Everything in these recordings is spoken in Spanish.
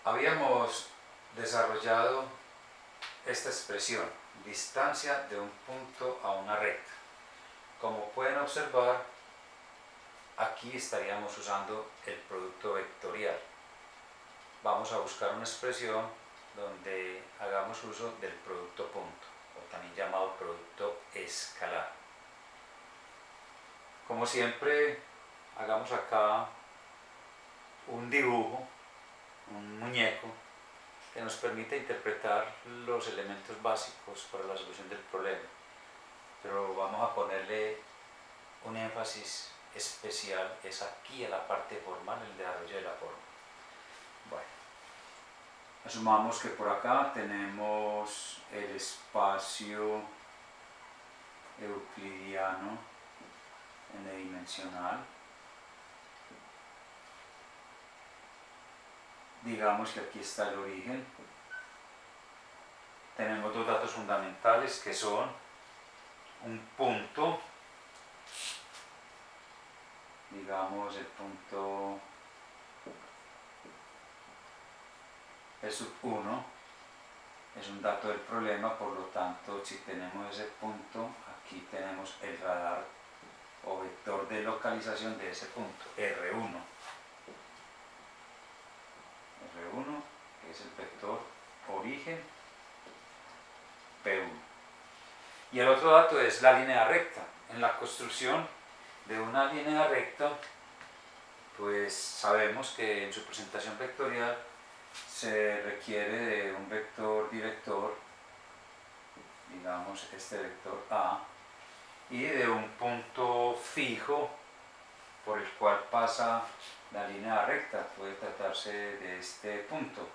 Habíamos desarrollado esta expresión, distancia de un punto a una recta. Como pueden observar, aquí estaríamos usando el producto vectorial. Vamos a buscar una expresión donde hagamos uso del producto punto, o también llamado producto escalar. Como siempre, hagamos acá un dibujo, un muñeco, que nos permite interpretar los elementos básicos para la solución del problema. Pero vamos a ponerle un énfasis especial, es aquí a la parte formal, el desarrollo de la forma. Bueno, asumamos que por acá tenemos el espacio euclidiano n-dimensional. Digamos que aquí está el origen. Tenemos dos datos fundamentales que son un punto, digamos el punto P1 es un dato del problema, por lo tanto si tenemos ese punto, aquí tenemos el radar o vector de localización de ese punto, R1, que es el vector origen P1. Y el otro dato es la línea recta. En la construcción de una línea recta, pues sabemos que en su presentación vectorial se requiere de un vector director, digamos este vector A, y de un punto fijo por el cual pasa la línea recta. Puede tratarse de este punto,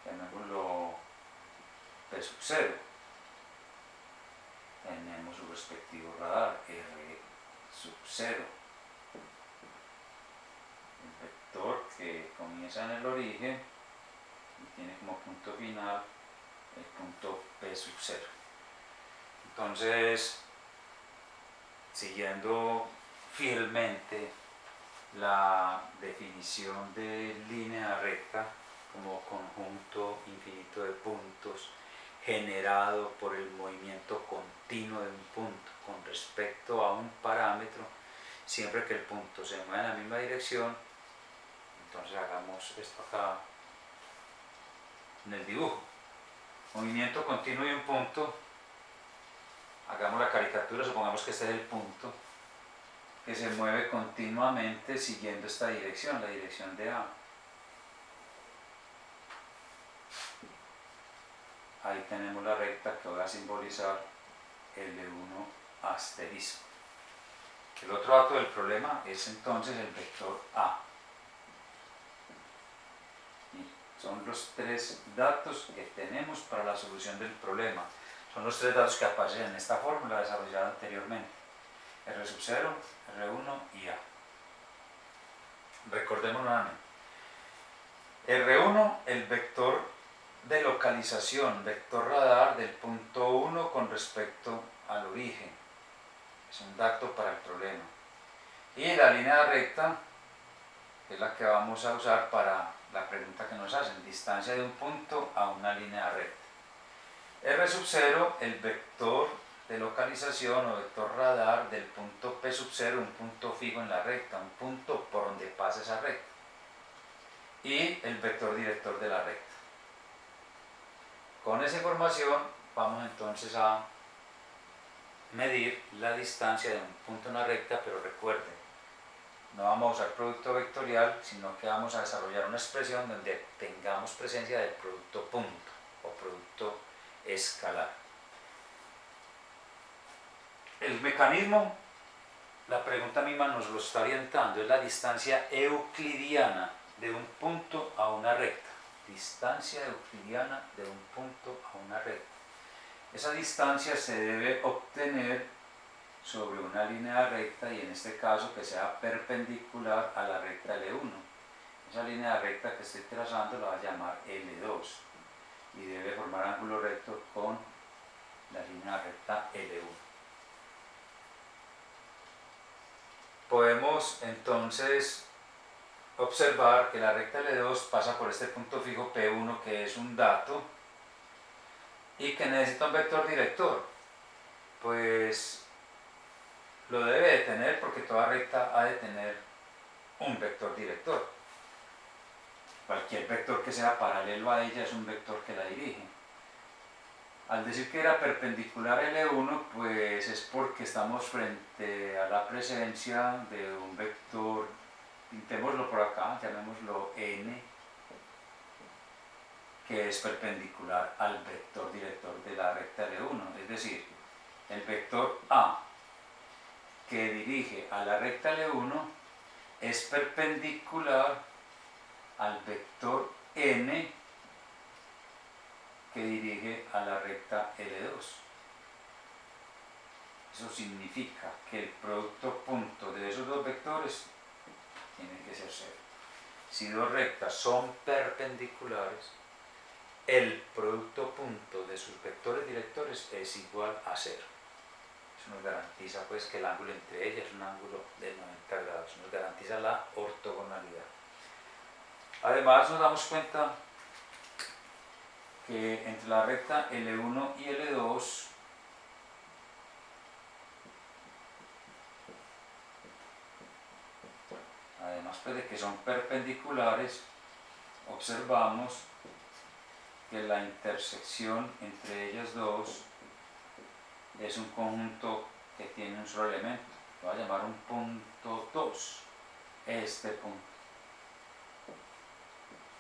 llamémoslo P sub 0. Tenemos su respectivo radar, R sub 0. El vector que comienza en el origen y tiene como punto final el punto P sub 0. Entonces, siguiendo fielmente la definición de línea recta como conjunto infinito de puntos generado por el movimiento continuo de un punto con respecto a un parámetro, siempre que el punto se mueva en la misma dirección. Entonces hagamos esto acá en el dibujo. Movimiento continuo de un punto, hagamos la caricatura, supongamos que este es el punto, que se mueve continuamente siguiendo esta dirección, la dirección de A. Ahí tenemos la recta que voy a simbolizar L1 asterisco. El otro dato del problema es entonces el vector A. Y son los tres datos que tenemos para la solución del problema. Son los tres datos que aparecen en esta fórmula desarrollada anteriormente. R sub 0, R1 y A. Recordemos nuevamente. R1, el vector de localización, vector radar del punto 1 con respecto al origen. Es un dato para el problema. Y la línea recta es la que vamos a usar para la pregunta que nos hacen, distancia de un punto a una línea recta. R sub 0, el vector de localización o vector radar del punto P sub 0, un punto fijo en la recta, un punto por donde pasa esa recta. Y el vector director de la recta. Con esa información vamos entonces a medir la distancia de un punto en una recta, pero recuerden, no vamos a usar producto vectorial, sino que vamos a desarrollar una expresión donde tengamos presencia del producto punto o producto escalar. El mecanismo, la pregunta misma nos lo está orientando, es la distancia euclidiana de un punto a una recta. Distancia euclidiana de un punto a una recta. Esa distancia se debe obtener sobre una línea recta y en este caso que sea perpendicular a la recta L1. Esa línea recta que estoy trazando la voy a llamar L2 y debe formar ángulo recto con la línea recta L1. Podemos entonces observar que la recta L2 pasa por este punto fijo P1, que es un dato, y que necesita un vector director. Pues lo debe de tener, porque toda recta ha de tener un vector director. Cualquier vector que sea paralelo a ella es un vector que la dirige. Al decir que era perpendicular L1, pues es porque estamos frente a la presencia de un vector, pintémoslo por acá, llamémoslo n, que es perpendicular al vector director de la recta L1. Es decir, el vector A que dirige a la recta L1 es perpendicular al vector n que dirige a la recta L2. Eso significa que el producto punto de esos dos vectores tiene que ser cero. Si dos rectas son perpendiculares, el producto punto de sus vectores directores es igual a cero. Eso nos garantiza pues que el ángulo entre ellas es un ángulo de 90 grados, nos garantiza la ortogonalidad. Además nos damos cuenta que entre la recta L1 y L2 además pues de que son perpendiculares, observamos que la intersección entre ellas dos es un conjunto que tiene un solo elemento. Lo voy a llamar un punto 2, este punto.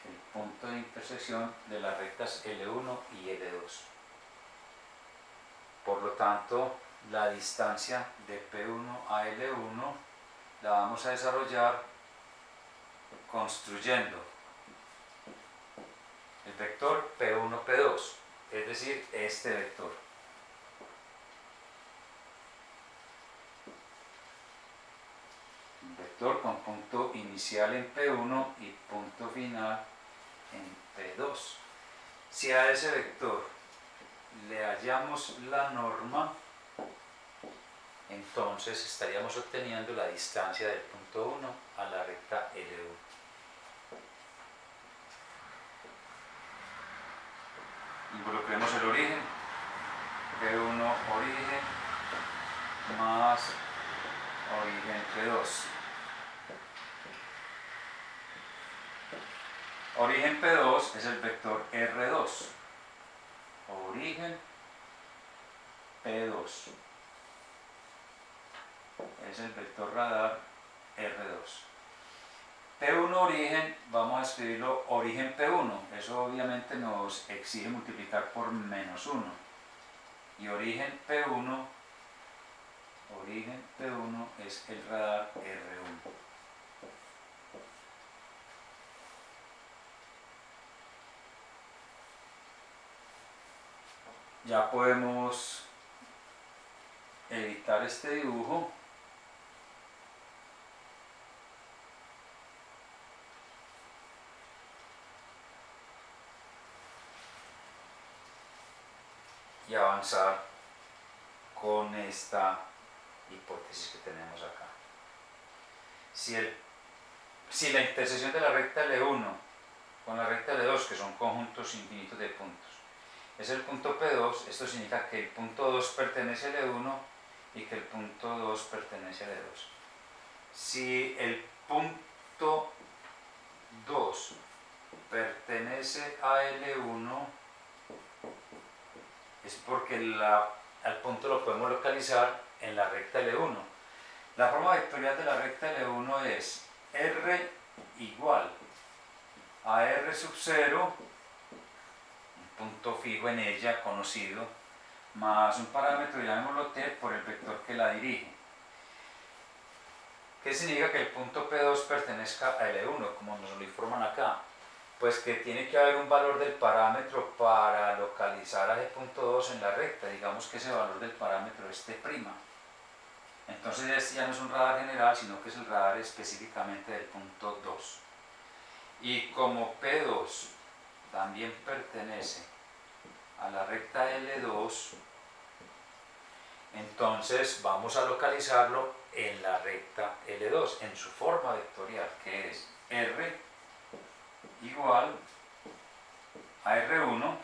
El punto de intersección de las rectas L1 y L2. Por lo tanto, la distancia de P1 a L1 la vamos a desarrollar construyendo el vector P1, P2, es decir, este vector. Un vector con punto inicial en P1 y punto final en P2. Si a ese vector le hallamos la norma, entonces estaríamos obteniendo la distancia del punto 1 a la recta L1. Involucremos el origen, P1 origen más origen P2. Origen P2 es el vector R2. Origen P2 es el vector radar R2. P1 origen, vamos a escribirlo origen P1, eso obviamente nos exige multiplicar por menos 1. Y origen P1 es el radar R1. Ya podemos editar este dibujo. Y avanzar con esta hipótesis que tenemos acá. Si la intersección de la recta L1 con la recta L2, que son conjuntos infinitos de puntos, es el punto P2, esto significa que el punto 2 pertenece a L1 y que el punto 2 pertenece a L2. Si el punto 2 pertenece a L1, es porque al punto lo podemos localizar en la recta L1. La forma vectorial de la recta L1 es R igual a R sub 0, un punto fijo en ella conocido, más un parámetro, llamémoslo T, por el vector que la dirige. ¿Qué significa que el punto P2 pertenezca a L1, como nos lo informan acá? Pues que tiene que haber un valor del parámetro para localizar a ese punto 2 en la recta. Digamos que ese valor del parámetro es T'. Entonces este ya no es un radar general, sino que es el radar específicamente del punto 2. Y como P2 también pertenece a la recta L2, entonces vamos a localizarlo en la recta L2, en su forma vectorial, que es R igual a R1,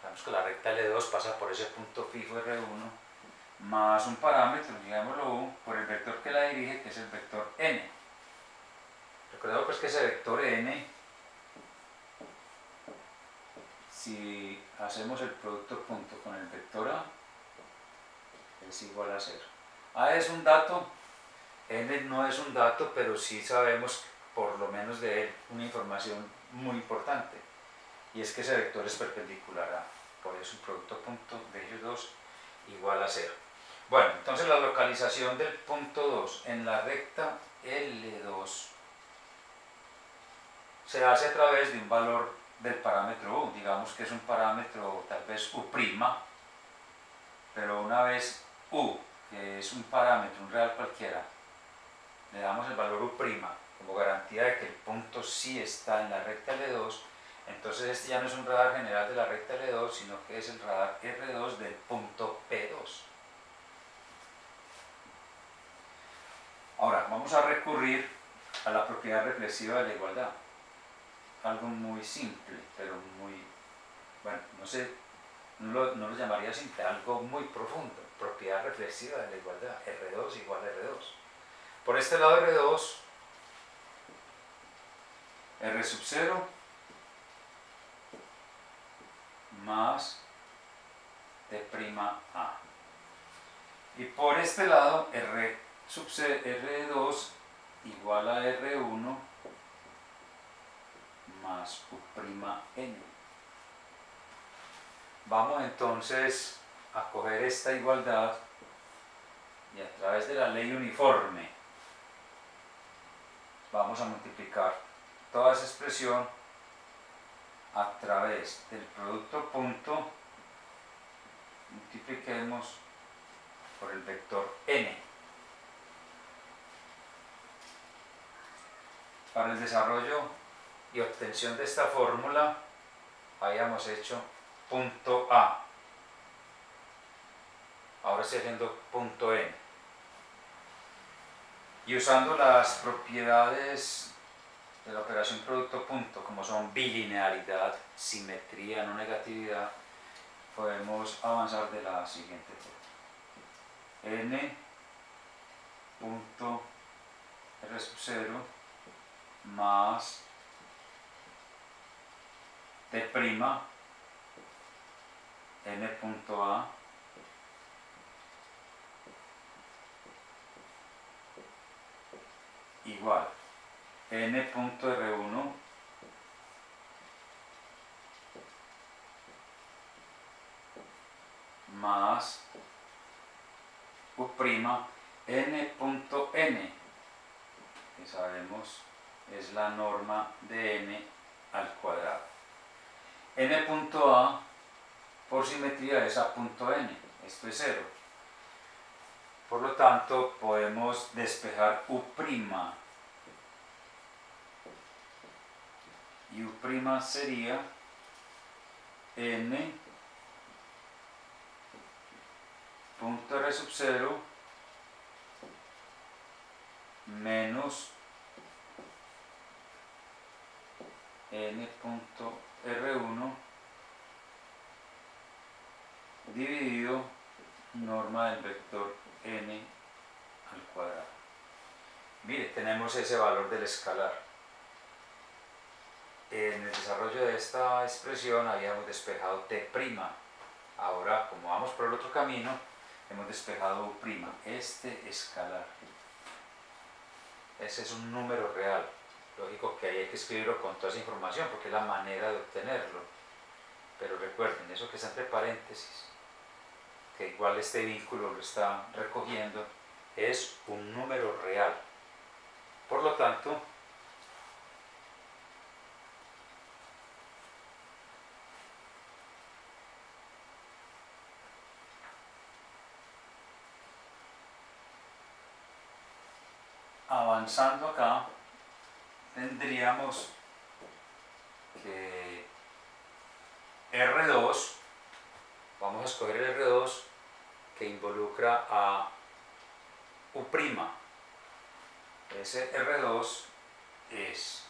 sabemos que la recta L2 pasa por ese punto fijo R1, más un parámetro, digámoslo U, por el vector que la dirige, que es el vector N. Recordemos pues que ese vector N, si hacemos el producto punto con el vector A, es igual a 0. A es un dato, N no es un dato, pero sí sabemos por lo menos de él una información muy importante, y es que ese vector es perpendicular a, por eso el producto punto de ellos dos igual a 0. Bueno, entonces la localización del punto 2 en la recta L2 se hace a través de un valor del parámetro U, digamos que es un parámetro tal vez U', pero una vez U, que es un parámetro, un real cualquiera, le damos el valor U' como garantía de que el punto sí está en la recta L2, entonces este ya no es un radar general de la recta L2, sino que es el radar R2 del punto P2. Ahora, vamos a recurrir a la propiedad reflexiva de la igualdad. Algo muy simple, pero muy, bueno, no sé, no lo llamaría simple, algo muy profundo. Propiedad reflexiva de la igualdad, R2 igual a R2. Por este lado R2, R sub 0 más T'(A). Y por este lado R2 igual a R1 más U'N. Vamos entonces a coger esta igualdad y a través de la ley uniforme vamos a multiplicar toda esa expresión a través del producto punto, multipliquemos por el vector N. Para el desarrollo y obtención de esta fórmula habíamos hecho punto A, ahora estoy haciendo punto N, y usando las propiedades de la operación producto punto, como son bilinealidad, simetría, no negatividad, podemos avanzar de la siguiente forma: N punto R sub 0 más T' N punto A igual N punto R1 más U' N punto N, que sabemos es la norma de N al cuadrado. N punto A por simetría es A punto N, esto es 0. Por lo tanto, podemos despejar U', y U' sería N punto R sub 0 menos N punto R1 dividido norma del vector N al cuadrado. Mire, tenemos ese valor del escalar. En el desarrollo de esta expresión habíamos despejado T'. Ahora, como vamos por el otro camino, hemos despejado U', este escalar. Ese es un número real. Lógico que ahí hay que escribirlo con toda esa información porque es la manera de obtenerlo. Pero recuerden, eso que está entre paréntesis, que igual este vínculo lo está recogiendo, es un número real. Por lo tanto, avanzando acá, tendríamos que R2, vamos a escoger el R2 que involucra a U'. Ese R2 es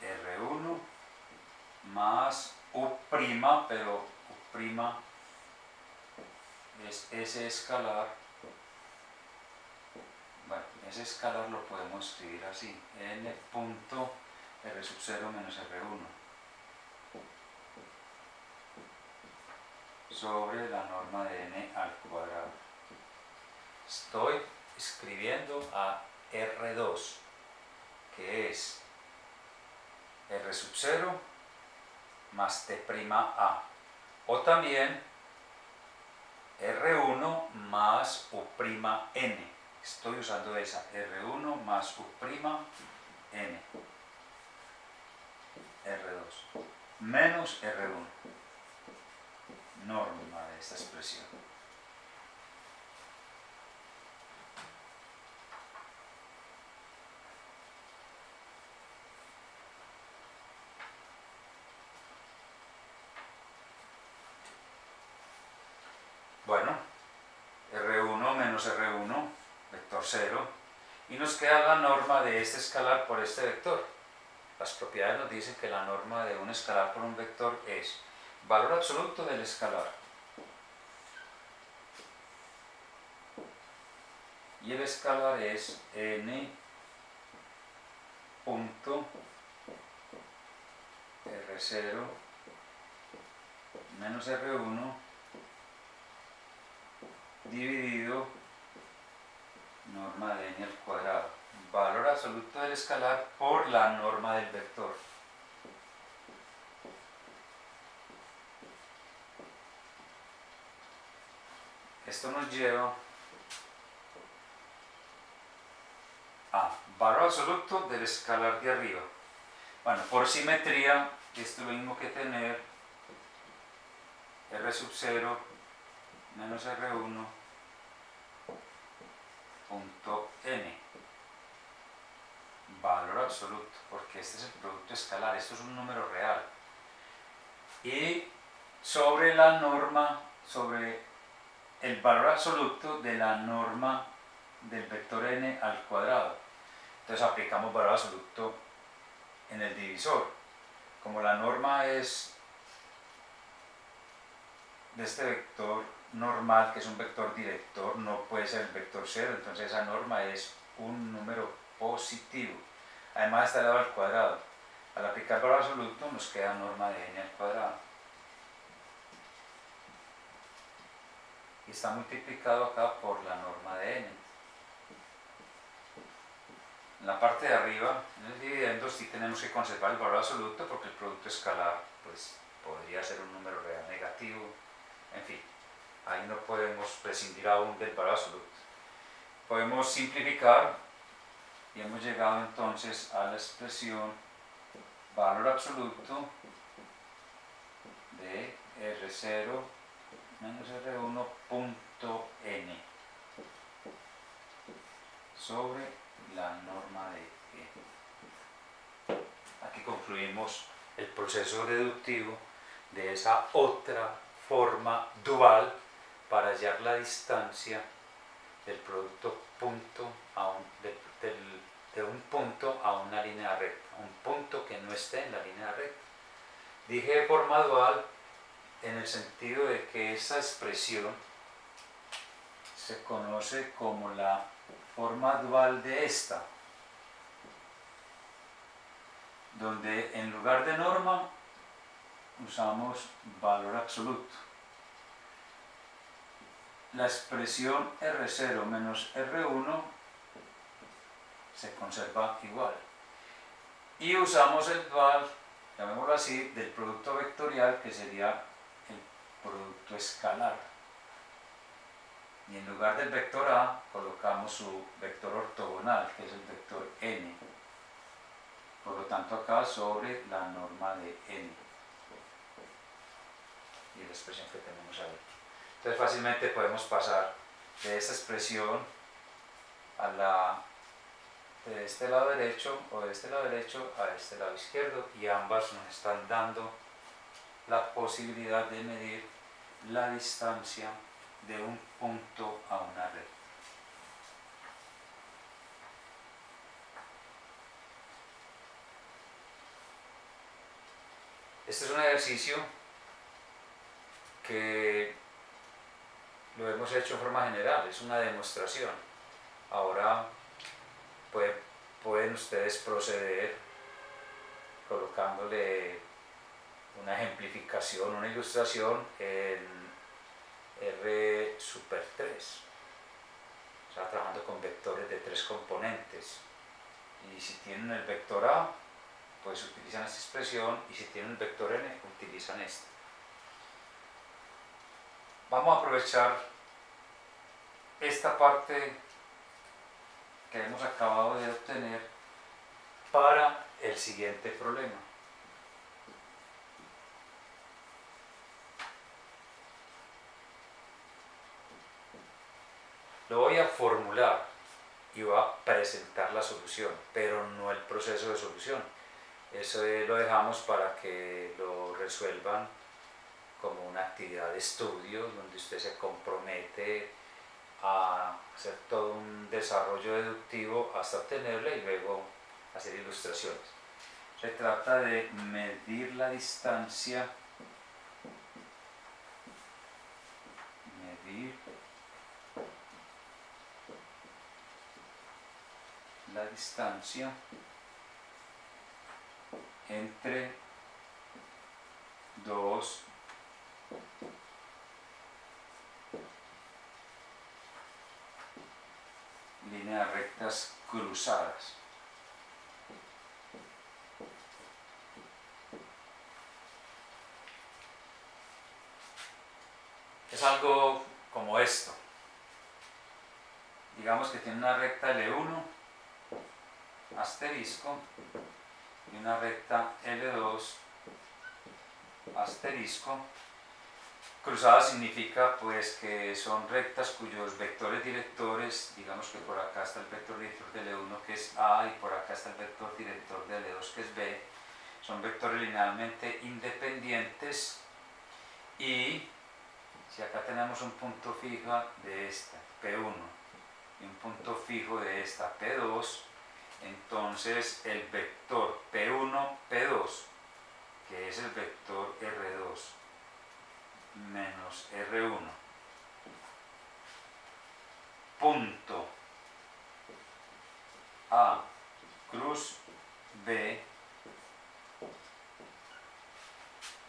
R1 más U', pero U' es ese escalar. Bueno, ese escalar lo podemos escribir así: n punto R sub 0 menos R1 sobre la norma de n al cuadrado. Estoy escribiendo a R2, que es R sub 0 más T'A, o también R1 más U'N. Estoy usando esa, R1 más U'N, R2, menos R1, norma de esta expresión. Bueno, R1 menos R1, vector 0, y nos queda la norma de este escalar por este vector. Las propiedades nos dicen que la norma de un escalar por un vector es valor absoluto del escalar, y el escalar es n punto R0 menos R1 dividido norma de n al cuadrado, valor absoluto del escalar por la norma del vector. Esto nos lleva a valor absoluto del escalar de arriba. Bueno, por simetría, esto es lo mismo que tener R sub 0 menos R1 punto n, valor absoluto, porque este es el producto escalar, esto es un número real, y sobre la norma, sobre el valor absoluto de la norma del vector n al cuadrado. Entonces aplicamos valor absoluto en el divisor. Como la norma es de este vector normal, que es un vector director, no puede ser el vector 0, entonces esa norma es un número positivo. Además está elevado al cuadrado. Al aplicar valor absoluto nos queda norma de n al cuadrado. Y está multiplicado acá por la norma de n. En la parte de arriba, en el dividendo, sí tenemos que conservar el valor absoluto porque el producto escalar pues, podría ser un número real negativo. En fin, ahí no podemos prescindir aún del valor absoluto. Podemos simplificar y hemos llegado entonces a la expresión valor absoluto de R0 menos R1 punto n sobre la norma de E. Aquí concluimos el proceso deductivo de esa otra forma dual para hallar la distancia del producto punto a de un punto a una línea recta, un punto que no esté en la línea recta. Dije de forma dual en el sentido de que esta expresión se conoce como la forma dual de esta, donde en lugar de norma usamos valor absoluto. La expresión R0 menos R1 se conserva igual. Y usamos el dual, llamémoslo así, del producto vectorial, que sería el producto escalar. Y en lugar del vector A colocamos su vector ortogonal, que es el vector n. Por lo tanto acá sobre la norma de n. Y la expresión que tenemos ahí. Entonces fácilmente podemos pasar de esta expresión a de este lado derecho o de este lado derecho a este lado izquierdo, y ambas nos están dando la posibilidad de medir la distancia de un punto a una recta. Este es un ejercicio que lo hemos hecho en forma general, es una demostración. Ahora pueden ustedes proceder colocándole una ejemplificación, una ilustración en R super 3, o sea, trabajando con vectores de 3 componentes. Y si tienen el vector A, pues utilizan esta expresión, y si tienen el vector n, utilizan esta. Vamos a aprovechar esta parte que hemos acabado de obtener para el siguiente problema. Lo voy a formular y voy a presentar la solución, pero no el proceso de solución. Eso lo dejamos para que lo resuelvan como una actividad de estudio, donde usted se compromete a hacer todo un desarrollo deductivo hasta obtenerla y luego hacer ilustraciones. Se trata de medir la distancia, entre dos líneas rectas cruzadas. Es algo como esto. Digamos que tiene una recta L1 asterisco y una recta L2 asterisco. Cruzada significa pues que son rectas cuyos vectores directores, digamos que por acá está el vector director de L1 que es A y por acá está el vector director de L2 que es B, son vectores linealmente independientes. Y si acá tenemos un punto fijo de esta, P1, y un punto fijo de esta, P2, entonces el vector P1, P2, que es el vector R2 menos R1, punto A cruz B,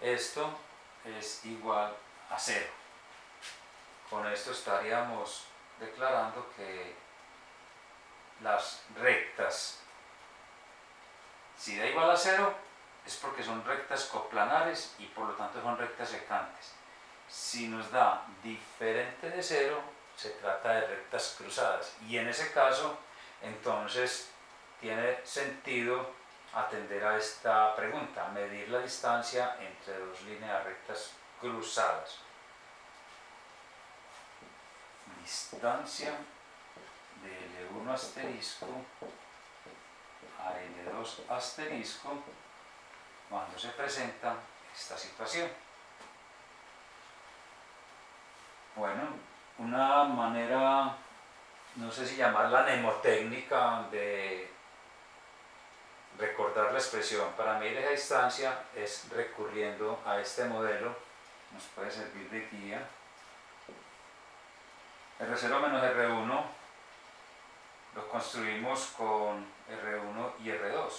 esto es igual a 0. Con esto estaríamos declarando que las rectas, si da igual a 0, es porque son rectas coplanares y por lo tanto son rectas secantes. Si nos da diferente de 0, se trata de rectas cruzadas, y en ese caso entonces tiene sentido atender a esta pregunta, medir la distancia entre dos líneas rectas cruzadas. Distancia de L1 asterisco a L2 asterisco cuando se presenta esta situación. Bueno, una manera, no sé si llamarla mnemotécnica, de recordar la expresión para medir esa distancia es recurriendo a este modelo, nos puede servir de guía. R0 menos R1 lo construimos con R1 y R2,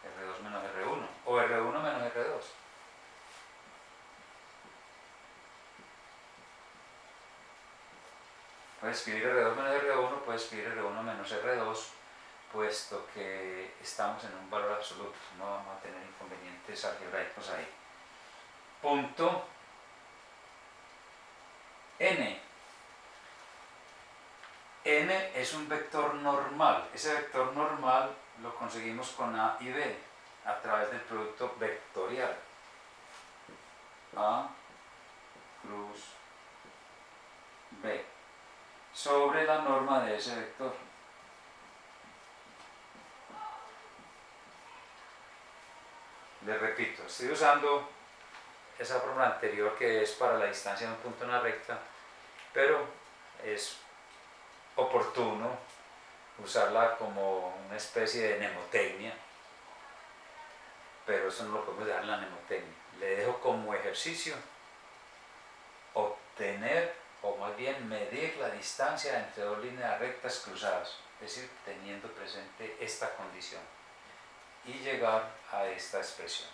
R2 menos R1 o R1 menos R2. Puedes escribir R2 menos R1, puedes escribir R1 menos R2, puesto que estamos en un valor absoluto, no vamos a tener inconvenientes algebraicos ahí. Punto n. N es un vector normal. Ese vector normal lo conseguimos con A y B a través del producto vectorial. A cruz B sobre la norma de ese vector. Les repito, estoy usando esa fórmula anterior que es para la distancia de un punto en una recta, pero es oportuno usarla como una especie de mnemotecnia, pero eso no lo podemos dejar en la mnemotecnia. Le dejo como ejercicio obtener, o más bien medir la distancia entre dos líneas rectas cruzadas, es decir, teniendo presente esta condición, y llegar a esta expresión.